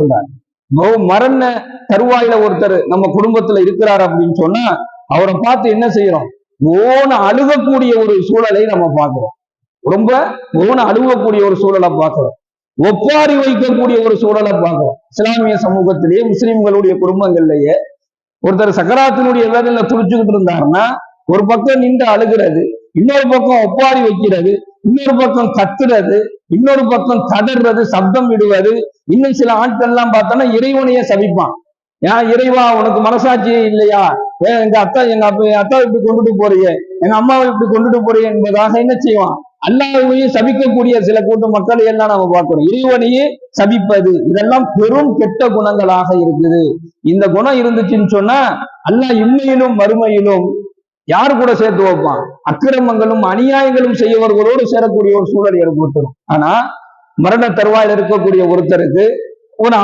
சொல்றாரு. மரண தருவாயில ஒருத்தர் நம்ம குடும்பத்துல இருக்கிறார் அப்படின்னு சொன்னா அவரை பார்த்து என்ன செய்யறோம்? ஓன அழுகக்கூடிய ஒரு சூழலை நம்ம பார்க்கிறோம். ரொம்ப ஓன அழுகக்கூடிய ஒரு சூழலை பார்க்கிறோம். ஒப்பாரி வைக்கக்கூடிய ஒரு சூழலை பார்க்கிறோம். இஸ்லாமிய சமூகத்திலேயே முஸ்லிம்களுடைய குடும்பங்கள்லயே ஒருத்தர் சக்கராத்தினுடைய வேதனையில துடிச்சுக்கிட்டு இருந்தாருன்னா ஒரு பக்கம் நின்று அழுகிறது, இன்னொரு பக்கம் ஒப்பாரி வைக்கிறது, இன்னொரு பக்கம் கத்துறது, இன்னொரு பக்கம் கதறது, சப்தம் விடுவது. இன்னும் சில ஆட்கள் எல்லாம் பார்த்தோம்னா இறைவனையே சபிப்பான். ஏன் இறைவா உனக்கு மனசாட்சியே இல்லையா? எங்க அத்தாவை இப்படி கொண்டுட்டு போறியே, எங்க அம்மாவை இப்படி கொண்டுட்டு போறியே என்பதாக என்ன செய்வான்? அல்லாஹ்வையும் சபிக்கக்கூடிய சில கூட்ட மக்களை எல்லாம் நம்ம பார்க்கிறோம். இறைவனையே சபிப்பது, இதெல்லாம் பெரும் கெட்ட குணங்களாக இருக்குது. இந்த குணம் இருந்துச்சுன்னு சொன்னா அல்லாஹ் இம்மையிலும் மறுமையிலும் யாரு கூட சேர்த்து வைப்பான்? அக்கிரமங்களும் அநியாயங்களும் செய்யவர்களோடு சேரக்கூடிய ஒரு சூழல் ஏற்பட்டுரும். ஆனா மரண தருவாயில் இருக்கக்கூடிய ஒருத்தருக்கு ஒரு